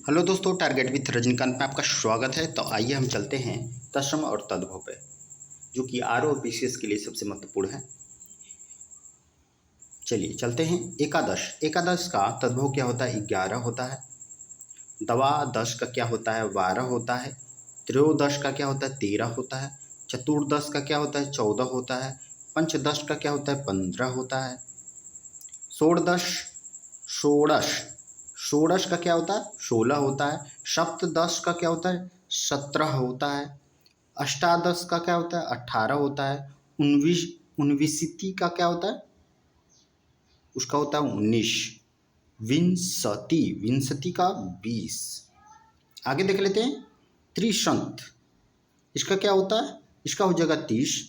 Hello दोस्तों, target with Rajinikanth में आपका स्वागत है। तो आइए हम चलते हैं तत्सम और तद्भव पे, जो कि आर और बीसीएस के लिए सबसे महत्वपूर्ण है। चलिए चलते हैं। एकादश, एकादश का तद्भव क्या होता है? 11 होता है। द्वादश का क्या होता है? 12 होता है। त्रयोदश का क्या होता है? 13 होता है। चतुर्दश का क्या होता है? 14 होता है। पंचदश का क्या होता है? 15 होता है। षोड़दश, षोड़श, षोड़श का क्या होता है? 16 होता है। सप्तदश का क्या होता है? 17 होता है। अष्टादश का क्या होता है? 18 होता है। उनविंशति का क्या होता है? उसका होता है 19। विंशति, विंशति का 20। आगे देख लेते हैं। त्रिशंत, इसका क्या होता है? इसका हो जाएगा 30।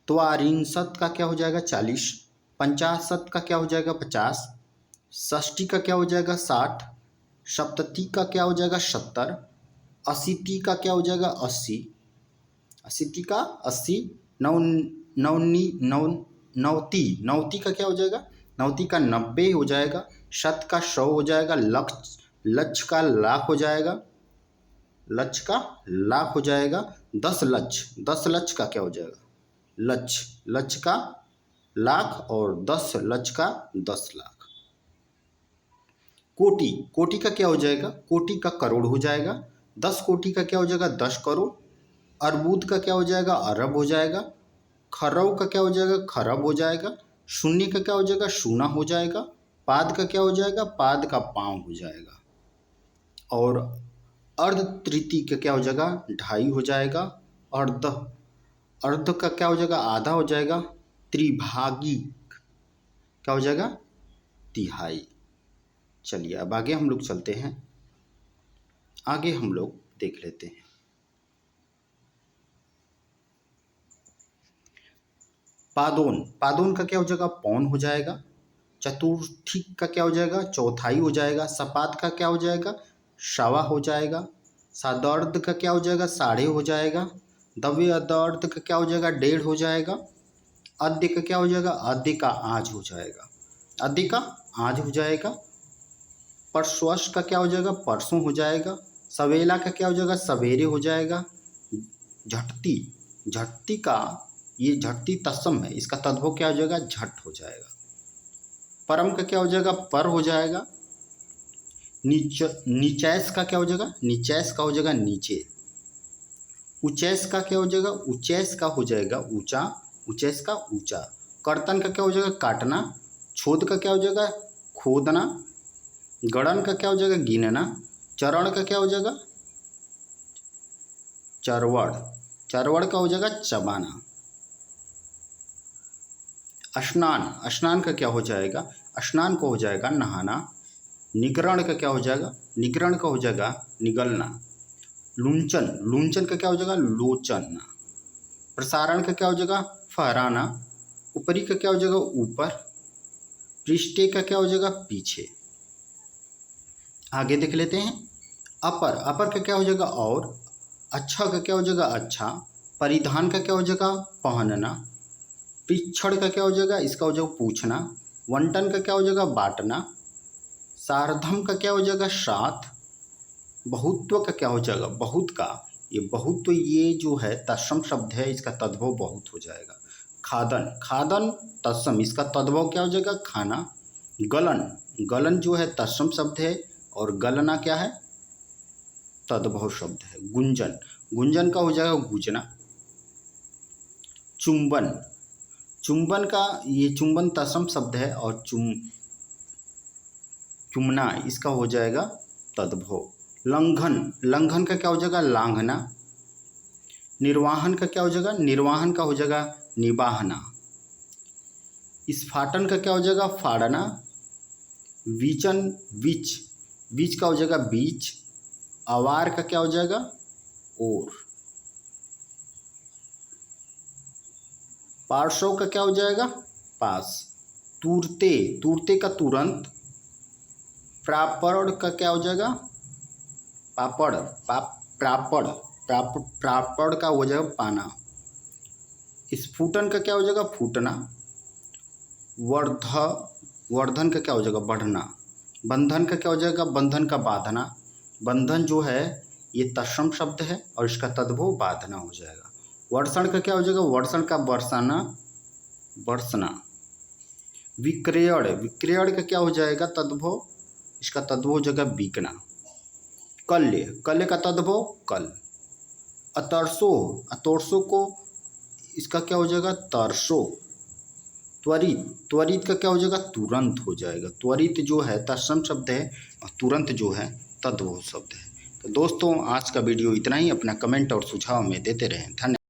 त्वारिंशत का क्या हो जाएगा? 40। पंचाशत का क्या हो जाएगा? 50। षष्ठी का क्या हो जाएगा? 60। सप्तति का क्या हो जाएगा? 70। अशीति का क्या हो जाएगा? 80। अशीति का 80। नवती, नवती का क्या हो जाएगा? नवती का 90 हो जाएगा। शत का 100 हो जाएगा। लक्ष का लाख हो जाएगा। लक्ष का लाख हो जाएगा। 10 लक्ष, 10 लक्ष का क्या हो जाएगा? लक्ष का लाख और 10 लक्ष का 10 लाख। कोटि, कोटि का क्या हो जाएगा? कोटि का करोड़ हो जाएगा। 10 कोटि का क्या हो जाएगा? 10 करोड़। अर्बुद का क्या हो जाएगा? अरब हो जाएगा। खरब का क्या हो जाएगा? खरब हो जाएगा। शून्य का क्या हो जाएगा? शूना हो जाएगा। पाद का क्या हो जाएगा? पाद का पाँव हो जाएगा। और अर्ध तृतीय का क्या हो जाएगा? 2.5 हो जाएगा। अर्ध, अर्ध का क्या हो जाएगा? आधा हो जाएगा। त्रिभागी क्या हो जाएगा? 1/3। चलिए अब आगे हम लोग चलते हैं। आगे हम लोग देख लेते हैं। पादोन, पादोन का क्या हो जाएगा? पौन हो जाएगा। चतुर्थी का क्या हो जाएगा? चौथाई हो जाएगा। सपाद का क्या हो जाएगा? सवा हो जाएगा। सादर्ध का क्या हो जाएगा? 1/2 हो जाएगा। दव्य अर्ध का क्या हो जाएगा? 1.5 हो जाएगा। अद्य का क्या हो जाएगा? अद्य का आज हो जाएगा। अद्य का आज हो जाएगा। परसों का क्या हो जाएगा? परसों हो जाएगा। सवेला का क्या हो जाएगा? सवेरे हो जाएगा। झटती, झटती का, ये झटती तत्सम है, इसका तद्भव क्या हो जाएगा? झट हो जाएगा। परम का क्या हो जाएगा? पर हो जाएगा। नीचैस का क्या हो जाएगा? नीचैस का हो जाएगा नीचे। उचैस का क्या हो जाएगा? उचैस का हो जाएगा ऊंचा। उचैस का ऊंचा। कर्तन का क्या हो जाएगा? काटना। छोद का क्या हो जाएगा? खोदना। गणन का क्या हो जाएगा? गिनना। चरण का क्या हो जाएगा? चरवड़, चरवड़ का हो जाएगा चबाना। स्नान, स्नान का क्या हो जाएगा? स्नान को हो जाएगा नहाना। निगरण का क्या हो जाएगा? निगरण का हो जाएगा निगलना। लुंचन, लुंचन का क्या हो जाएगा? लोचन। प्रसारण का क्या हो जाएगा? फहराना। ऊपरी का क्या हो जाएगा? ऊपर। पृष्ठे का क्या हो जाएगा? पीछे। आगे देख लेते हैं। अपर, अपर का क्या हो जाएगा? और। अच्छा का क्या हो जाएगा? अच्छा। परिधान का क्या हो जाएगा? पहनना। पिछड़ का क्या हो जाएगा? इसका हो जाएगा पूछना। वंटन का क्या हो जाएगा? बांटना। सार्धम का क्या हो जाएगा? साथ। बहुत्व का क्या हो जाएगा? बहुत का, ये बहुत्व ये जो है तत्सम शब्द है, इसका तद्भव बहुत हो जाएगा। खादन, खादन तत्सम, इसका तद्भव क्या हो जाएगा? खाना। गलन, गलन जो है तत्सम शब्द है और गलना क्या है? तद्भव शब्द है। गुंजन, गुंजन का हो जाएगा गूंजना। चुंबन, चुंबन का, ये चुंबन तत्सम शब्द है और चुमना इसका हो जाएगा तद्भव। लंघन, लंघन का क्या हो जाएगा? लांघना। निर्वाहन का क्या हो जाएगा? निर्वाहन का हो जाएगा निबाहना। स्फाटन का क्या हो जाएगा? फाड़ना। विचन, बीच, बीच का हो जाएगा बीच। अवार का क्या हो जाएगा? ओर। पार्श्व का क्या हो जाएगा? पास। तूरते, तूरते का तुरंत। प्रापड़ का क्या हो जाएगा? पापड़, प्रापड़, प्रापड़ का हो जाएगा पाना। स्फुटन का क्या हो जाएगा? फूटना। वर्धन का क्या हो जाएगा? बढ़ना। बंधन का क्या हो जाएगा, बंधन का बांधना, बंधन जो है ये तत्सम शब्द है और इसका तद्भव बांधना हो जाएगा। वर्षण का क्या हो जाएगा, वर्षण का बरसाना, बरसना। विक्रयण, विक्रयण का क्या हो जाएगा तद्भव, इसका तद्भव हो जाएगा बीकना। कल्य, कल्य का तद्भव कल। अतरसो, अतोरसो को इसका क्या हो जाएगा तरसो। त्वरित, त्वरित का क्या हो जाएगा तुरंत हो जाएगा। त्वरित जो है तत्सम शब्द है और तुरंत जो है तद्भव शब्द है। तो दोस्तों आज का वीडियो इतना ही। अपना कमेंट और सुझाव में देते रहें। धन्यवाद।